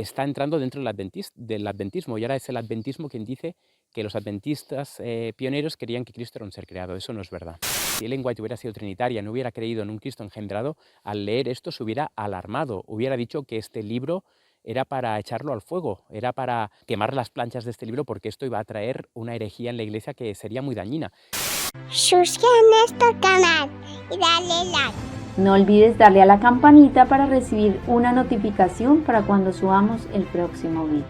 está entrando dentro del adventismo, y ahora es el adventismo quien dice que los adventistas pioneros querían que Cristo era un ser creado. Eso no es verdad. Si Ellen White hubiera sido trinitaria, no hubiera creído en un Cristo engendrado, al leer esto se hubiera alarmado, hubiera dicho que este libro era para echarlo al fuego, era para quemar las planchas de este libro, porque esto iba a traer una herejía en la Iglesia que sería muy dañina. Suscríbete a nuestro canal y dale like. No olvides darle a la campanita para recibir una notificación para cuando subamos el próximo video.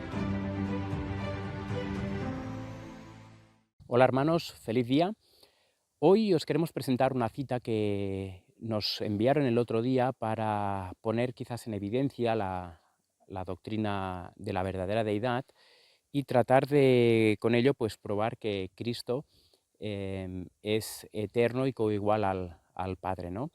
Hola hermanos, feliz día. Hoy os queremos presentar una cita que nos enviaron el otro día para poner quizás en evidencia la doctrina de la verdadera deidad y tratar de, con ello, pues probar que Cristo es eterno y coigual al Padre, ¿no?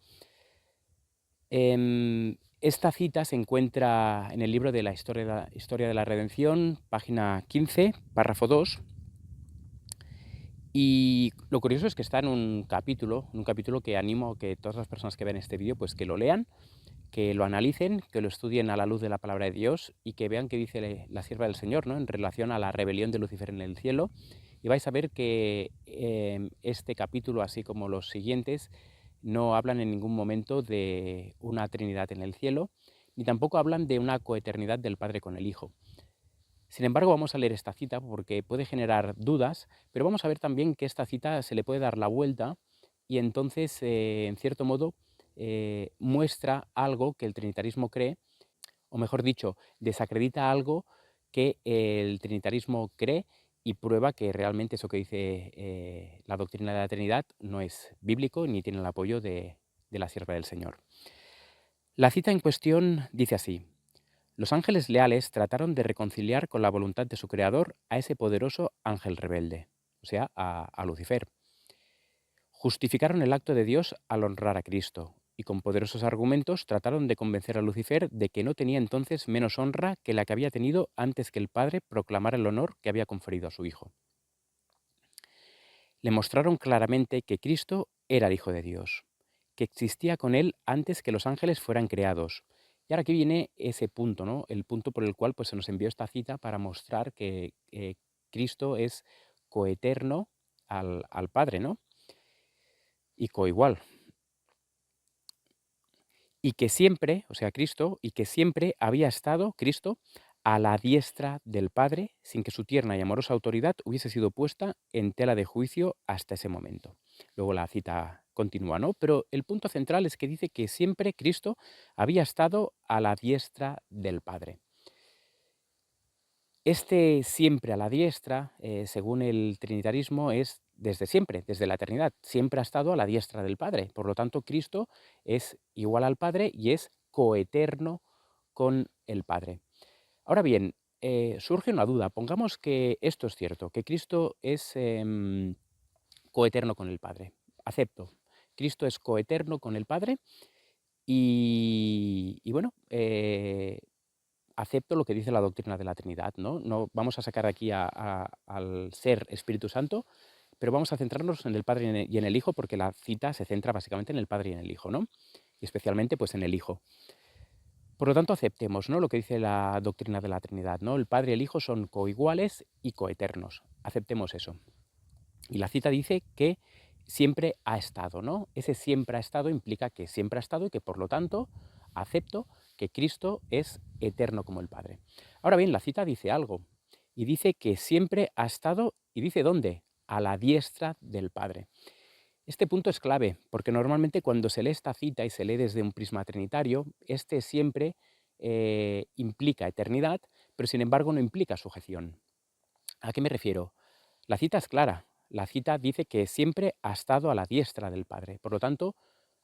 Esta cita se encuentra en el libro de la Historia de la Redención, página 15, párrafo 2. Y lo curioso es que está en un capítulo que animo a que todas las personas que vean este vídeo pues que lo lean, que lo analicen, que lo estudien a la luz de la palabra de Dios y que vean qué dice la sierva del Señor, ¿no?, en relación a la rebelión de Lucifer en el cielo. Y vais a ver que este capítulo, así como los siguientes, no hablan en ningún momento de una Trinidad en el cielo, ni tampoco hablan de una coeternidad del Padre con el Hijo. Sin embargo, vamos a leer esta cita porque puede generar dudas, pero vamos a ver también que esta cita se le puede dar la vuelta y entonces, en cierto modo, muestra algo que el trinitarismo cree, o mejor dicho, desacredita algo que el trinitarismo cree y prueba que realmente eso que dice la doctrina de la Trinidad no es bíblico ni tiene el apoyo de la sierva del Señor. La cita en cuestión dice así: los ángeles leales trataron de reconciliar con la voluntad de su creador a ese poderoso ángel rebelde, o sea, a Lucifer. Justificaron el acto de Dios al honrar a Cristo, y con poderosos argumentos trataron de convencer a Lucifer de que no tenía entonces menos honra que la que había tenido antes que el Padre proclamara el honor que había conferido a su Hijo. Le mostraron claramente que Cristo era el Hijo de Dios, que existía con él antes que los ángeles fueran creados. Y ahora aquí viene ese punto, ¿no? El punto por el cual pues, se nos envió esta cita para mostrar que Cristo es coeterno al Padre, ¿no? Y coigual. Y que siempre, o sea, Cristo, y que siempre había estado, Cristo, a la diestra del Padre, sin que su tierna y amorosa autoridad hubiese sido puesta en tela de juicio hasta ese momento. Luego la cita continúa, ¿no? Pero el punto central es que dice que siempre Cristo había estado a la diestra del Padre. Este siempre a la diestra, según el trinitarismo, es desde siempre, desde la eternidad. Siempre ha estado a la diestra del Padre. Por lo tanto, Cristo es igual al Padre y es coeterno con el Padre. Ahora bien, surge una duda. Pongamos que esto es cierto, que Cristo es coeterno con el Padre. Acepto. Cristo es coeterno con el Padre y bueno, acepto lo que dice la doctrina de la Trinidad, ¿no? No vamos a sacar aquí al ser Espíritu Santo, pero vamos a centrarnos en el Padre y en el Hijo, porque la cita se centra básicamente en el Padre y en el Hijo, ¿no? Y especialmente pues en el Hijo. Por lo tanto, aceptemos, ¿no?, lo que dice la doctrina de la Trinidad, ¿no? El Padre y el Hijo son coiguales y coeternos. Aceptemos eso. Y la cita dice que siempre ha estado, ¿no? Ese siempre ha estado implica que siempre ha estado y que, por lo tanto, acepto que Cristo es eterno como el Padre. Ahora bien, la cita dice algo, y dice que siempre ha estado, ¿y dice dónde? A la diestra del Padre. Este punto es clave, porque normalmente cuando se lee esta cita y se lee desde un prisma trinitario, este siempre implica eternidad, pero sin embargo no implica sujeción. ¿A qué me refiero? La cita es clara. La cita dice que siempre ha estado a la diestra del Padre. Por lo tanto,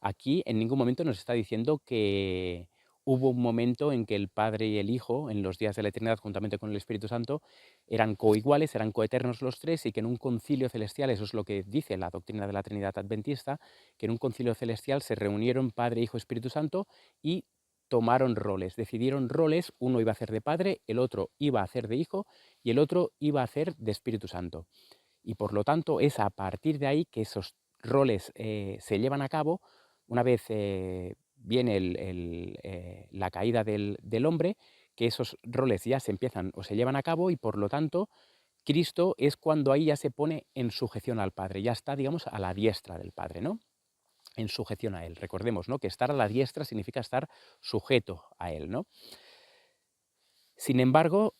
aquí en ningún momento nos está diciendo que hubo un momento en que el Padre y el Hijo, en los días de la eternidad, juntamente con el Espíritu Santo, eran coiguales, eran coeternos los tres, y que en un concilio celestial, eso es lo que dice la doctrina de la Trinidad adventista, que en un concilio celestial se reunieron Padre, Hijo, Espíritu Santo y tomaron roles, decidieron roles. Uno iba a hacer de Padre, el otro iba a hacer de Hijo y el otro iba a hacer de Espíritu Santo. Y por lo tanto es a partir de ahí que esos roles se llevan a cabo una vez viene la caída del hombre, que esos roles ya se empiezan o se llevan a cabo y por lo tanto Cristo es cuando ahí ya se pone en sujeción al Padre, ya está, digamos, a la diestra del Padre, ¿no? En sujeción a Él. Recordemos, ¿no? Que estar a la diestra significa estar sujeto a Él, ¿no? Sin embargo,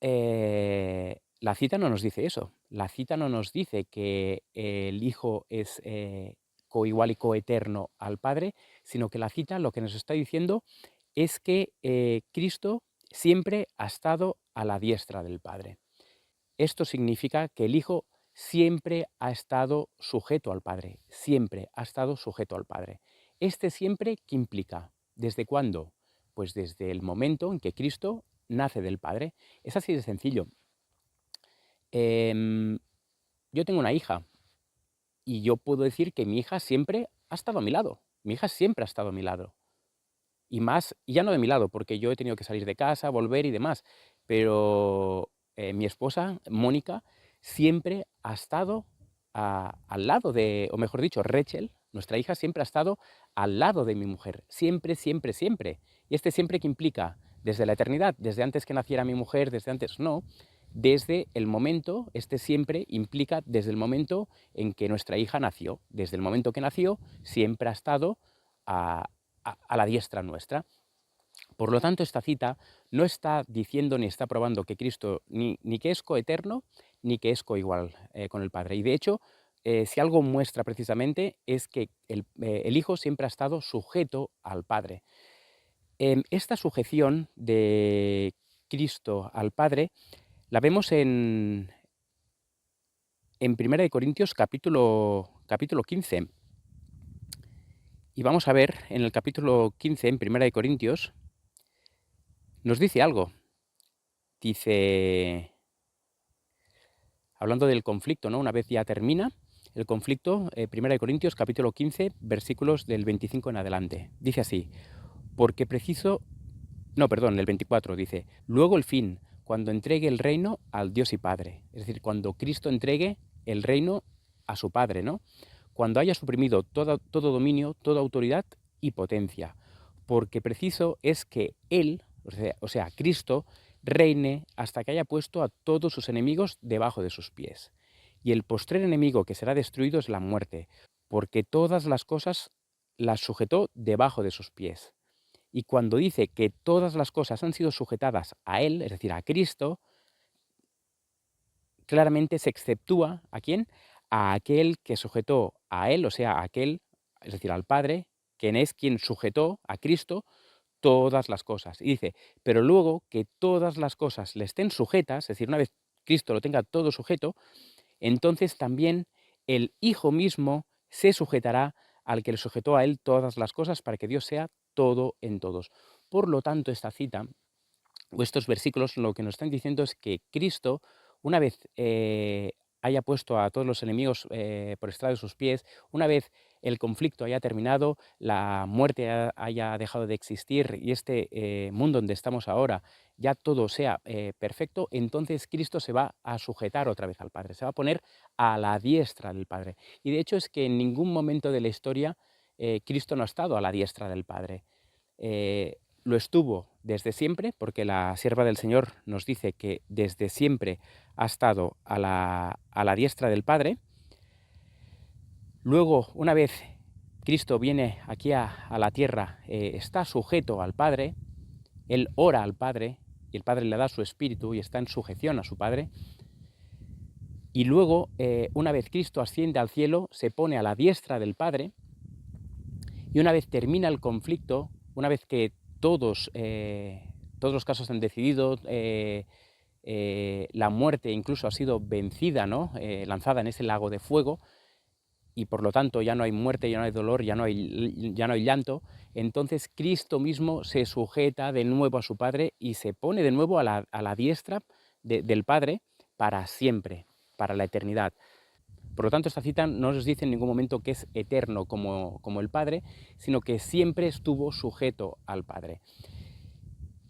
la cita no nos dice eso. La cita no nos dice que el Hijo es coigual y coeterno al Padre, sino que la cita lo que nos está diciendo es que Cristo siempre ha estado a la diestra del Padre. Esto significa que el Hijo siempre ha estado sujeto al Padre, siempre ha estado sujeto al Padre. Este siempre, ¿qué implica? ¿Desde cuándo? Pues desde el momento en que Cristo nace del Padre. Es así de sencillo. Yo tengo una hija y yo puedo decir que mi hija siempre ha estado a mi lado. Mi hija siempre ha estado a mi lado. Y más, y ya no de mi lado, porque yo he tenido que salir de casa, volver y demás. Pero mi esposa, Mónica, siempre ha estado al lado de, o mejor dicho, Rachel, nuestra hija, siempre ha estado al lado de mi mujer. Siempre, siempre, siempre. Y este siempre que implica desde la eternidad, desde antes que naciera mi mujer, desde antes, no. Desde el momento, este siempre implica desde el momento en que nuestra hija nació. Desde el momento que nació, siempre ha estado a la diestra nuestra. Por lo tanto, esta cita no está diciendo ni está probando que Cristo ni que es coeterno ni que es coigual con el Padre. Y de hecho, si algo muestra precisamente es que el Hijo siempre ha estado sujeto al Padre. Esta sujeción de Cristo al Padre la vemos en 1 Corintios capítulo 15. Y vamos a ver en el capítulo 15, en 1 Corintios, nos dice algo. Dice, hablando del conflicto, ¿no? Una vez ya termina el conflicto, 1 Corintios capítulo 15, versículos del 25 en adelante. Dice así, porque preciso... No, perdón, el 24 dice, luego el fin, cuando entregue el reino al Dios y Padre. Es decir, cuando Cristo entregue el reino a su Padre, ¿no? Cuando haya suprimido todo dominio, toda autoridad y potencia. Porque preciso es que Él, o sea, Cristo, reine hasta que haya puesto a todos sus enemigos debajo de sus pies. Y el postrer enemigo que será destruido es la muerte, porque todas las cosas las sujetó debajo de sus pies. Y cuando dice que todas las cosas han sido sujetadas a Él, es decir, a Cristo, claramente se exceptúa ¿a quién? A aquel que sujetó a Él, o sea, a aquel, es decir, al Padre, quien es quien sujetó a Cristo todas las cosas. Y dice, pero luego que todas las cosas le estén sujetas, es decir, una vez Cristo lo tenga todo sujeto, entonces también el Hijo mismo se sujetará al que le sujetó a Él todas las cosas para que Dios sea todo en todos. Por lo tanto, esta cita o estos versículos lo que nos están diciendo es que Cristo, una vez haya puesto a todos los enemigos por estrado de sus pies, una vez el conflicto haya terminado, la muerte haya dejado de existir y este mundo donde estamos ahora ya todo sea perfecto, entonces Cristo se va a sujetar otra vez al Padre, se va a poner a la diestra del Padre. Y de hecho es que en ningún momento de la historia Cristo no ha estado a la diestra del Padre. Lo estuvo desde siempre, porque la sierva del Señor nos dice que desde siempre ha estado a la diestra del Padre. Luego, una vez Cristo viene aquí a la tierra, está sujeto al Padre, Él ora al Padre, y el Padre le da su espíritu y está en sujeción a su Padre. Y luego, una vez Cristo asciende al cielo, se pone a la diestra del Padre, y una vez termina el conflicto, una vez que todos los casos han decidido, la muerte incluso ha sido vencida, ¿no? Lanzada en ese lago de fuego, y por lo tanto ya no hay muerte, ya no hay dolor, ya no hay llanto, entonces Cristo mismo se sujeta de nuevo a su Padre y se pone de nuevo a la diestra del Padre para siempre, para la eternidad. Por lo tanto, esta cita no nos dice en ningún momento que es eterno como el Padre, sino que siempre estuvo sujeto al Padre.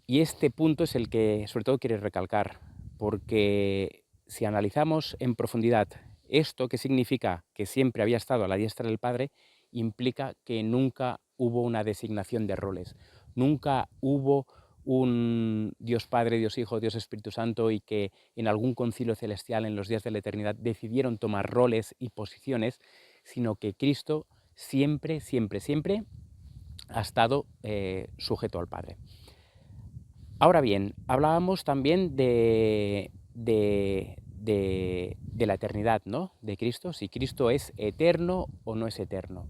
Y este punto es el que sobre todo quiere recalcar, porque si analizamos en profundidad esto, que significa que siempre había estado a la diestra del Padre, implica que nunca hubo una designación de roles, nunca hubo un Dios Padre, Dios Hijo, Dios Espíritu Santo y que en algún concilio celestial en los días de la eternidad decidieron tomar roles y posiciones, sino que Cristo siempre, siempre, siempre ha estado sujeto al Padre. Ahora bien, hablábamos también de la eternidad, ¿no? De Cristo, si Cristo es eterno o no es eterno.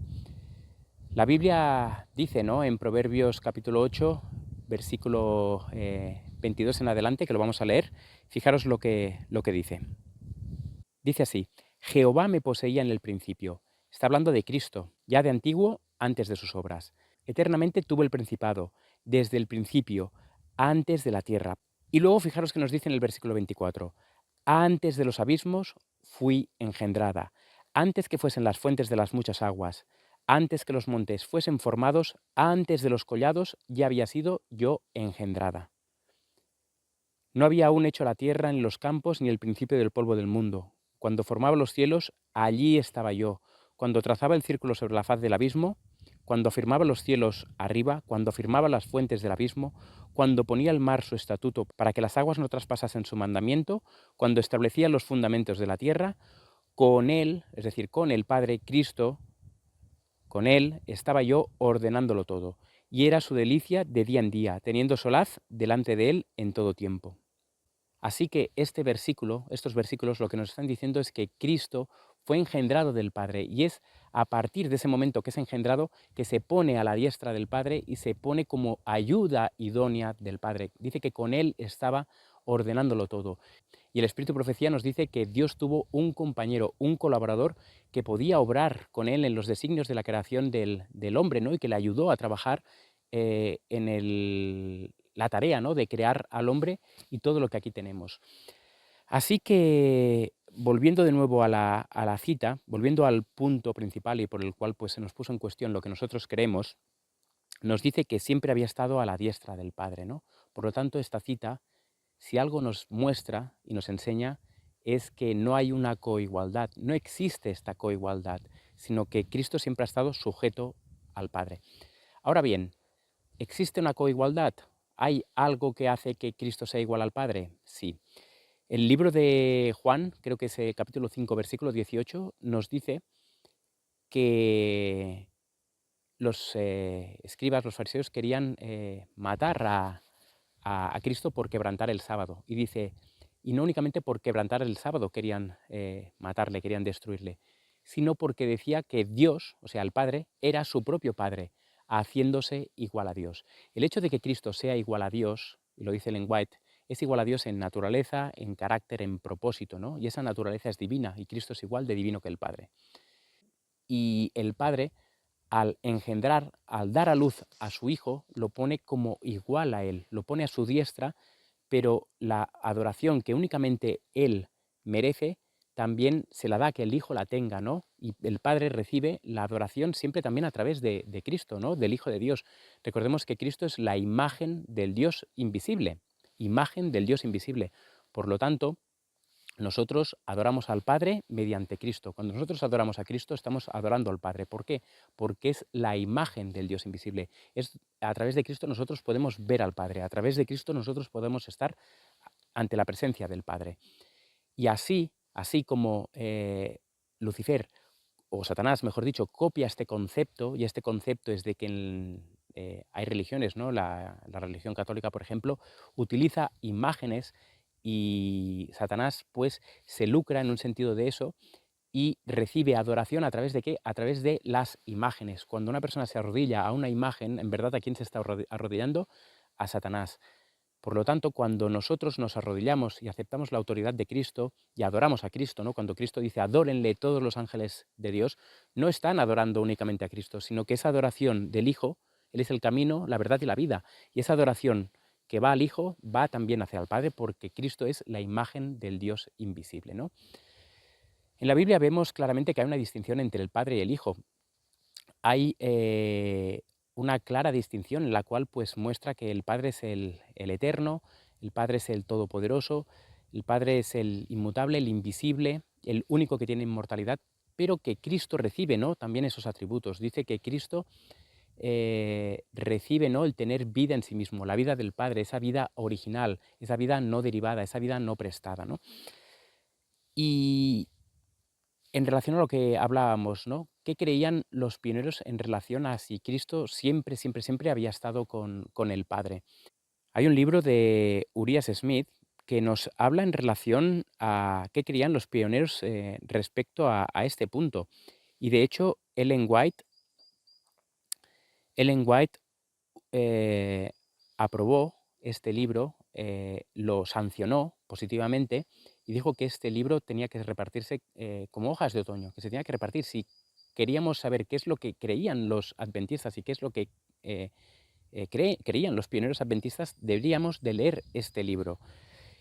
La Biblia dice, ¿no? En Proverbios capítulo 8, versículo 22 en adelante, que lo vamos a leer, fijaros lo que dice. Dice así: Jehová me poseía en el principio. Está hablando de Cristo, ya de antiguo, antes de sus obras. Eternamente tuvo el principado, desde el principio, antes de la tierra. Y luego fijaros que nos dice en el versículo 24: Antes de los abismos fui engendrada, antes que fuesen las fuentes de las muchas aguas, antes que los montes fuesen formados, antes de los collados ya había sido yo engendrada. No había aún hecho la tierra ni los campos ni el principio del polvo del mundo. Cuando formaba los cielos, allí estaba yo. Cuando trazaba el círculo sobre la faz del abismo, cuando afirmaba los cielos arriba, cuando afirmaba las fuentes del abismo, cuando ponía el mar su estatuto para que las aguas no traspasasen su mandamiento, cuando establecía los fundamentos de la tierra, con él, es decir, con el Padre Cristo, con él estaba yo ordenándolo todo, y era su delicia de día en día, teniendo solaz delante de él en todo tiempo. Así que estos versículos lo que nos están diciendo es que Cristo fue engendrado del Padre y es a partir de ese momento que es engendrado que se pone a la diestra del Padre y se pone como ayuda idónea del Padre. Dice que con él estaba ordenándolo todo. Y el Espíritu de Profecía nos dice que Dios tuvo un compañero, un colaborador que podía obrar con él en los designios de la creación del hombre, ¿no? Y que le ayudó a trabajar en la tarea, ¿no? De crear al hombre y todo lo que aquí tenemos. Así que, volviendo de nuevo a la cita, volviendo al punto principal y por el cual pues, se nos puso en cuestión lo que nosotros creemos, nos dice que siempre había estado a la diestra del Padre, ¿no? Por lo tanto, esta cita, si algo nos muestra y nos enseña, es que no hay una coigualdad, no existe esta coigualdad, sino que Cristo siempre ha estado sujeto al Padre. Ahora bien, ¿existe una coigualdad? ¿Hay algo que hace que Cristo sea igual al Padre? Sí. El libro de Juan, creo que es capítulo 5, versículo 18, nos dice que los escribas, los fariseos, querían matar a Cristo por quebrantar el sábado. Y dice, y no únicamente por quebrantar el sábado querían matarle, querían destruirle, sino porque decía que Dios, o sea, el Padre, era su propio Padre, haciéndose igual a Dios. El hecho de que Cristo sea igual a Dios, y lo dice Ellen White, es igual a Dios en naturaleza, en carácter, en propósito, ¿no? Y esa naturaleza es divina, y Cristo es igual de divino que el Padre. Y el Padre, al engendrar, al dar a luz a su Hijo, lo pone como igual a Él, lo pone a su diestra, pero la adoración que únicamente Él merece, también se la da que el Hijo la tenga, ¿no? Y el Padre recibe la adoración siempre también a través de Cristo, ¿no? Del Hijo de Dios. Recordemos que Cristo es la imagen del Dios invisible, imagen del Dios invisible. Por lo tanto, nosotros adoramos al Padre mediante Cristo. Cuando nosotros adoramos a Cristo, estamos adorando al Padre. ¿Por qué? Porque es la imagen del Dios invisible. A través de Cristo nosotros podemos ver al Padre. A través de Cristo nosotros podemos estar ante la presencia del Padre. Y así como Lucifer, o Satanás, mejor dicho, copia este concepto, y este concepto es de que hay religiones, ¿no? La religión católica, por ejemplo, utiliza imágenes y Satanás pues se lucra en un sentido de eso y recibe adoración ¿a través de qué? A través de las imágenes. Cuando una persona se arrodilla a una imagen, en verdad, ¿a quién se está arrodillando? A Satanás. Por lo tanto, cuando nosotros nos arrodillamos y aceptamos la autoridad de Cristo y adoramos a Cristo, ¿no? Cuando Cristo dice adórenle todos los ángeles de Dios, no están adorando únicamente a Cristo, sino que esa adoración del Hijo, Él es el camino, la verdad y la vida. Y esa adoración que va al Hijo va también hacia el Padre, porque Cristo es la imagen del Dios invisible, ¿no? En la Biblia vemos claramente que hay una distinción entre el Padre y el Hijo. Hay una clara distinción en la cual pues muestra que el Padre es el eterno, el Padre es el todopoderoso, el Padre es el inmutable, el invisible, el único que tiene inmortalidad, pero que Cristo recibe, ¿no? También esos atributos. Dice que Cristo recibe, ¿no?, el tener vida en sí mismo, la vida del Padre, esa vida original, esa vida no derivada, esa vida no prestada, ¿no? Y en relación a lo que hablábamos, ¿no? ¿Qué creían los pioneros en relación a si Cristo siempre, siempre, siempre había estado con el Padre? Hay un libro de Urias Smith que nos habla en relación a qué creían los pioneros respecto a este punto. Y de hecho, Ellen White eh, aprobó este libro, lo sancionó positivamente y dijo que este libro tenía que repartirse como hojas de otoño, que se tenía que repartir. Si queríamos saber qué es lo que creían los adventistas y qué es lo que eh, creían los pioneros adventistas, deberíamos de leer este libro.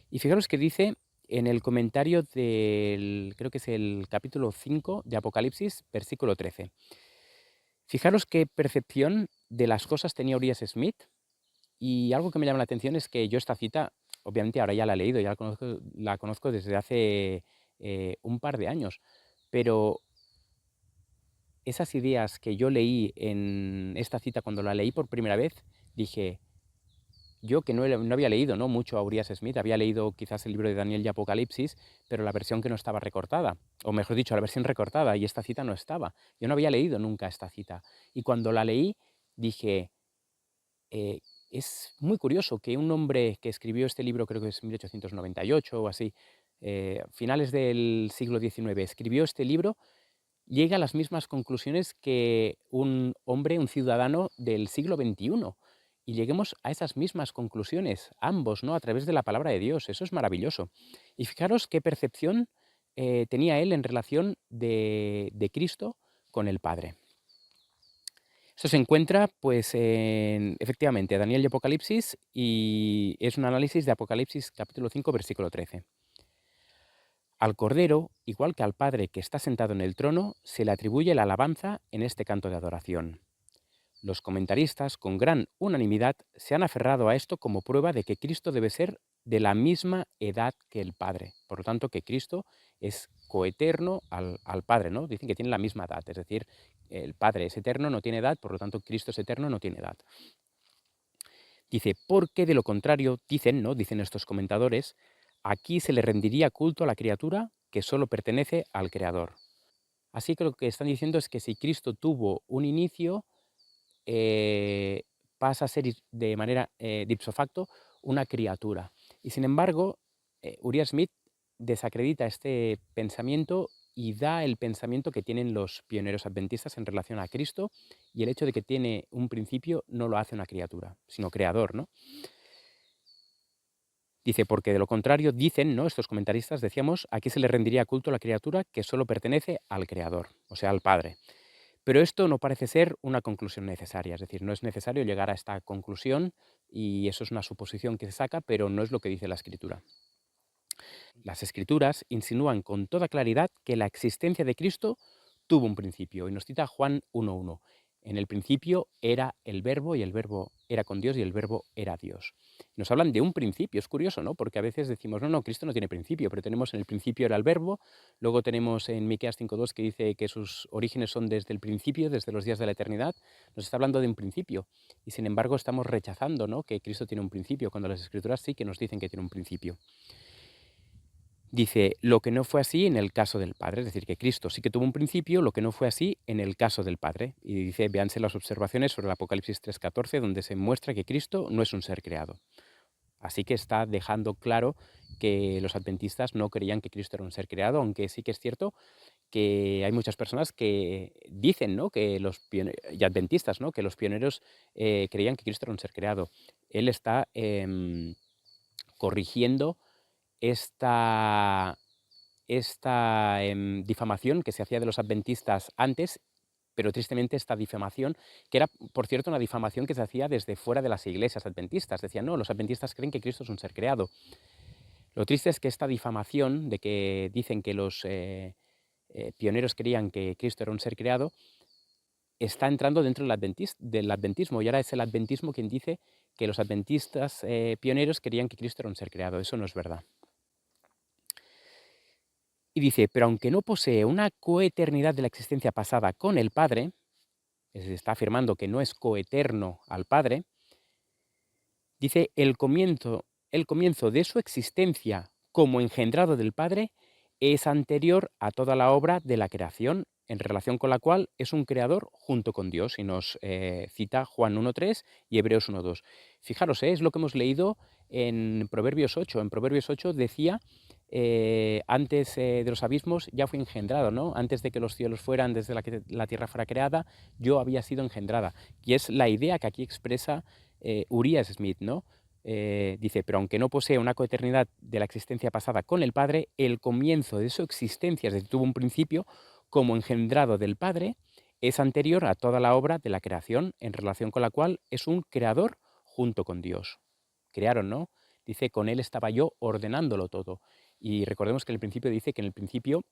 Y fijaros que dice en el comentario del, creo que es el capítulo 5 de Apocalipsis, versículo 13. Fijaros qué percepción de las cosas tenía Urias Smith. Y algo que me llama la atención es que yo esta cita, obviamente ahora ya la he leído, ya la conozco desde hace un par de años, pero esas ideas que yo leí en esta cita cuando la leí por primera vez, dije, yo que no había leído, ¿no?, mucho a Urias Smith, había leído quizás el libro de Daniel y Apocalipsis, pero la versión que no estaba recortada, o mejor dicho, la versión recortada, y esta cita no estaba. Yo no había leído nunca esta cita. Y cuando la leí, dije, eh, es muy curioso que un hombre que escribió este libro, creo que es 1898 o así, finales del siglo XIX, escribió este libro, llega a las mismas conclusiones que un hombre, un ciudadano del siglo XXI. Y lleguemos a esas mismas conclusiones, ambos, ¿no?, a través de la palabra de Dios. Eso es maravilloso. Y fijaros qué percepción tenía él en relación de Cristo con el Padre. Esto se encuentra, pues, efectivamente, Daniel y Apocalipsis, y es un análisis de Apocalipsis capítulo 5, versículo 13. Al Cordero, igual que al Padre que está sentado en el trono, se le atribuye la alabanza en este canto de adoración. Los comentaristas, con gran unanimidad, se han aferrado a esto como prueba de que Cristo debe ser de la misma edad que el Padre. Por lo tanto, que Cristo es coeterno al Padre, ¿no? Dicen que tienen la misma edad, es decir, el Padre es eterno, no tiene edad, por lo tanto, Cristo es eterno, no tiene edad. Dice, porque de lo contrario, dicen estos comentadores, aquí se le rendiría culto a la criatura que solo pertenece al Creador. Así que lo que están diciendo es que si Cristo tuvo un inicio, pasa a ser de manera de ipso facto una criatura. Y sin embargo, Uriah Smith desacredita este pensamiento y da el pensamiento que tienen los pioneros adventistas en relación a Cristo, y el hecho de que tiene un principio no lo hace una criatura, sino creador, ¿no? Dice, porque de lo contrario, dicen, ¿no?, estos comentaristas, decíamos, aquí se le rendiría culto a la criatura que solo pertenece al Creador, o sea, al Padre. Pero esto no parece ser una conclusión necesaria, es decir, no es necesario llegar a esta conclusión, y eso es una suposición que se saca, pero no es lo que dice la Escritura. Las Escrituras insinúan con toda claridad que la existencia de Cristo tuvo un principio, y nos cita Juan 1:1. En el principio era el Verbo, y el Verbo era con Dios, y el Verbo era Dios. Nos hablan de un principio, es curioso, ¿no? Porque a veces decimos, no, Cristo no tiene principio, pero tenemos en el principio era el Verbo, luego tenemos en Miqueas 5:2 que dice que sus orígenes son desde el principio, desde los días de la eternidad. Nos está hablando de un principio, y sin embargo estamos rechazando, ¿no?, que Cristo tiene un principio, cuando las Escrituras sí que nos dicen que tiene un principio. Dice, lo que no fue así en el caso del Padre, es decir, que Cristo sí que tuvo un principio, lo que no fue así en el caso del Padre. Y dice, véanse las observaciones sobre el Apocalipsis 3:14, donde se muestra que Cristo no es un ser creado. Así que está dejando claro que los adventistas no creían que Cristo era un ser creado, aunque sí que es cierto que hay muchas personas que dicen, ¿no?, que y adventistas, ¿no?, que los pioneros creían que Cristo era un ser creado. Él está corrigiendo esta difamación que se hacía de los adventistas antes, pero tristemente esta difamación, que era, por cierto, una difamación que se hacía desde fuera de las iglesias adventistas. Decían, no, los adventistas creen que Cristo es un ser creado. Lo triste es que esta difamación de que dicen que los pioneros creían que Cristo era un ser creado, está entrando dentro del adventismo, y ahora es el adventismo quien dice que los adventistas pioneros creían que Cristo era un ser creado. Eso no es verdad. Y dice, pero aunque no posee una coeternidad de la existencia pasada con el Padre, está afirmando que no es coeterno al Padre, dice el comienzo de su existencia como engendrado del Padre es anterior a toda la obra de la creación, en relación con la cual es un creador junto con Dios. Y nos cita Juan 1.3 y Hebreos 1.2. Fijaros, es lo que hemos leído en Proverbios 8. En Proverbios 8 decía, antes de los abismos ya fui engendrado, ¿no? Antes de que los cielos fueran, desde la tierra fuera creada, yo había sido engendrada. Y es la idea que aquí expresa Urias Smith, ¿no? Dice, pero aunque no posee una coeternidad de la existencia pasada con el Padre, el comienzo de su existencia, es decir, tuvo un principio como engendrado del Padre, es anterior a toda la obra de la creación, en relación con la cual es un creador junto con Dios. Crearon, ¿no? Dice, con él estaba yo ordenándolo todo. Y recordemos que en el principio dice que en el principio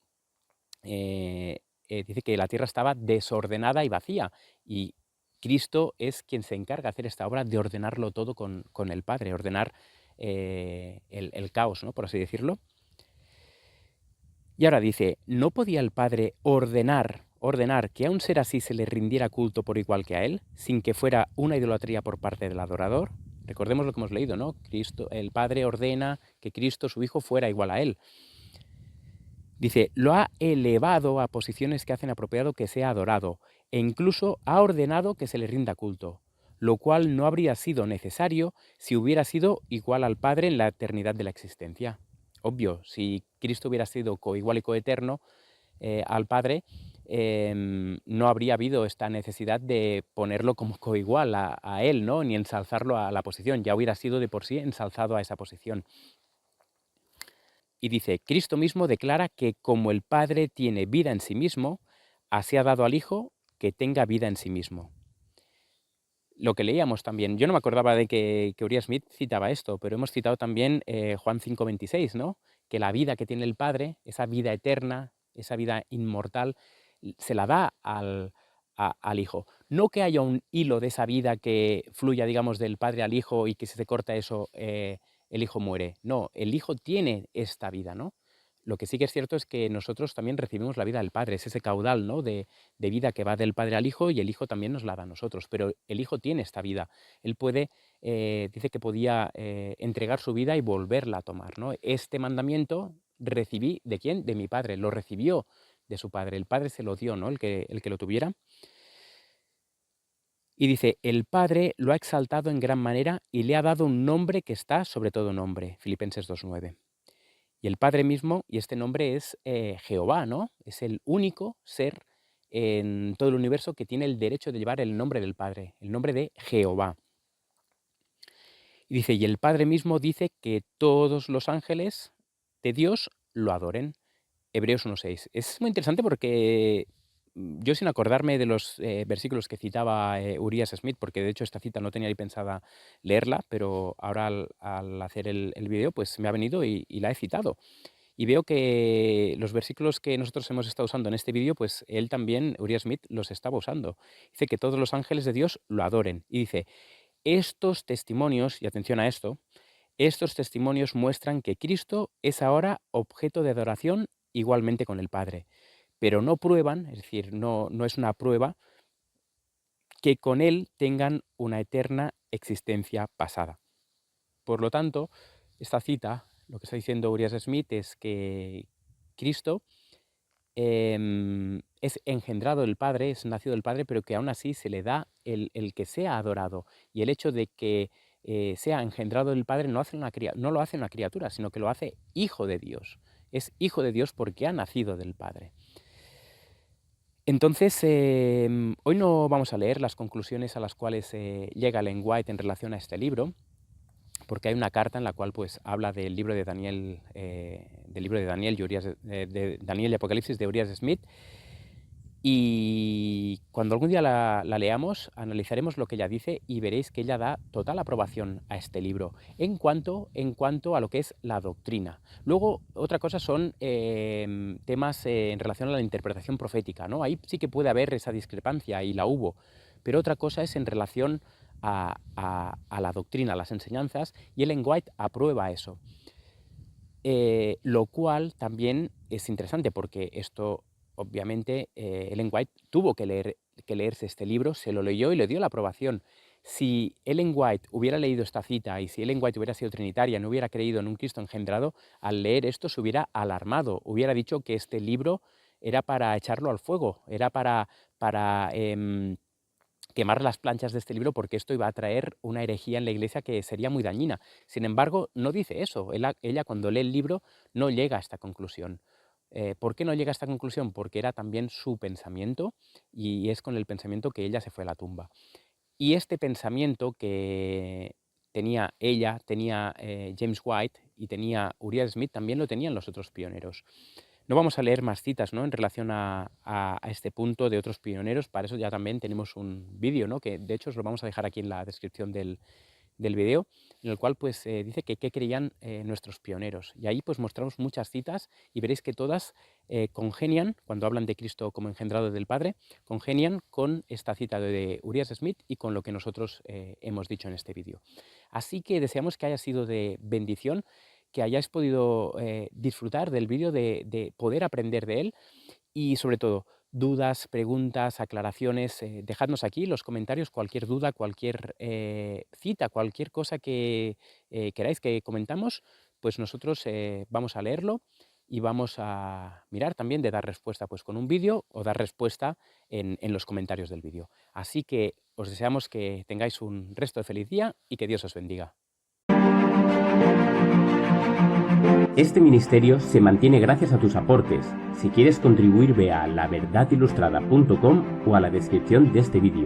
dice que la tierra estaba desordenada y vacía. Y Cristo es quien se encarga de hacer esta obra de ordenarlo todo con el Padre, ordenar el caos, ¿no? Por así decirlo. Y ahora dice, ¿no podía el Padre ordenar que a un ser así se le rindiera culto por igual que a él, sin que fuera una idolatría por parte del adorador? Recordemos lo que hemos leído, ¿no? Cristo, el Padre ordena que Cristo, su Hijo, fuera igual a él. Dice, lo ha elevado a posiciones que hacen apropiado que sea adorado, e incluso ha ordenado que se le rinda culto, lo cual no habría sido necesario si hubiera sido igual al Padre en la eternidad de la existencia. Obvio, si Cristo hubiera sido coigual y coeterno al Padre, no habría habido esta necesidad de ponerlo como coigual a Él, ¿no? Ni ensalzarlo a la posición, ya hubiera sido de por sí ensalzado a esa posición. Y dice, Cristo mismo declara que como el Padre tiene vida en sí mismo, así ha dado al Hijo que tenga vida en sí mismo. Lo que leíamos también, yo no me acordaba de que Uriah Smith citaba esto, pero hemos citado también Juan 5.26, ¿no? Que la vida que tiene el Padre, esa vida eterna, esa vida inmortal, se la da al Hijo. No que haya un hilo de esa vida que fluya, digamos, del Padre al Hijo y que si se corta eso, el Hijo muere. No, el Hijo tiene esta vida, ¿no? Lo que sí que es cierto es que nosotros también recibimos la vida del Padre, es ese caudal, ¿no? de vida que va del Padre al Hijo, y el Hijo también nos la da a nosotros, pero el Hijo tiene esta vida. Él puede, dice que podía entregar su vida y volverla a tomar, ¿no? Este mandamiento recibí, ¿de quién? De mi Padre, lo recibió de su Padre, el Padre se lo dio, ¿no? El que lo tuviera. Y dice, el Padre lo ha exaltado en gran manera y le ha dado un nombre que está sobre todo nombre, Filipenses 2.9. Y el Padre mismo, y este nombre es Jehová, ¿no? Es el único ser en todo el universo que tiene el derecho de llevar el nombre del Padre, el nombre de Jehová. Y dice, y el Padre mismo dice que todos los ángeles de Dios lo adoren. Hebreos 1.6. Es muy interesante porque yo, sin acordarme de los versículos que citaba Uriah Smith, porque de hecho esta cita no tenía ni pensada leerla, pero ahora al hacer el vídeo pues me ha venido y la he citado. Y veo que los versículos que nosotros hemos estado usando en este vídeo, pues él también, Uriah Smith, los estaba usando. Dice que todos los ángeles de Dios lo adoren. Y dice, estos testimonios, y atención a esto, estos testimonios muestran que Cristo es ahora objeto de adoración igualmente con el Padre, pero no prueban, es decir, no es una prueba, que con Él tengan una eterna existencia pasada. Por lo tanto, esta cita, lo que está diciendo Uriah Smith es que Cristo es engendrado del Padre, es nacido del Padre, pero que aún así se le da el que sea adorado. Y el hecho de que sea engendrado del Padre no lo hace una criatura, sino que lo hace hijo de Dios. Es hijo de Dios porque ha nacido del Padre. Entonces, hoy no vamos a leer las conclusiones a las cuales llega Ellen White en relación a este libro, porque hay una carta en la cual pues habla del libro de Daniel, de Daniel y Apocalipsis de Uriah Smith, y cuando algún día la leamos, analizaremos lo que ella dice y veréis que ella da total aprobación a este libro en cuanto a lo que es la doctrina. Luego, otra cosa son temas en relación a la interpretación profética, ¿no? Ahí sí que puede haber esa discrepancia, y la hubo, pero otra cosa es en relación a la doctrina, a las enseñanzas, y Ellen White aprueba eso. Lo cual también es interesante porque esto obviamente Ellen White tuvo que leerse este libro, se lo leyó y le dio la aprobación. Si Ellen White hubiera leído esta cita y si Ellen White hubiera sido trinitaria, no hubiera creído en un Cristo engendrado, al leer esto se hubiera alarmado, hubiera dicho que este libro era para echarlo al fuego, era para quemar las planchas de este libro porque esto iba a traer una herejía en la Iglesia que sería muy dañina. Sin embargo, no dice eso. Ella cuando lee el libro no llega a esta conclusión. ¿Por qué no llega a esta conclusión? Porque era también su pensamiento y es con el pensamiento que ella se fue a la tumba. Y este pensamiento que tenía ella, tenía James White y tenía Uriah Smith, también lo tenían los otros pioneros. No vamos a leer más citas, ¿no?, en relación a este punto de otros pioneros. Para eso ya también tenemos un vídeo, ¿no?, que de hecho os lo vamos a dejar aquí en la descripción del vídeo, en el cual pues dice que qué creían nuestros pioneros. Y ahí pues mostramos muchas citas y veréis que todas congenian, cuando hablan de Cristo como engendrado del Padre, congenian con esta cita de Uriah Smith y con lo que nosotros hemos dicho en este vídeo. Así que deseamos que haya sido de bendición, que hayáis podido disfrutar del vídeo, de poder aprender de él y sobre todo dudas, preguntas, aclaraciones, dejadnos aquí en los comentarios cualquier duda, cualquier cita, cualquier cosa que queráis que comentamos, pues nosotros vamos a leerlo y vamos a mirar también de dar respuesta pues con un vídeo o dar respuesta en los comentarios del vídeo. Así que os deseamos que tengáis un resto de feliz día y que Dios os bendiga. Este ministerio se mantiene gracias a tus aportes. Si quieres contribuir, ve a laverdadilustrada.com o a la descripción de este vídeo.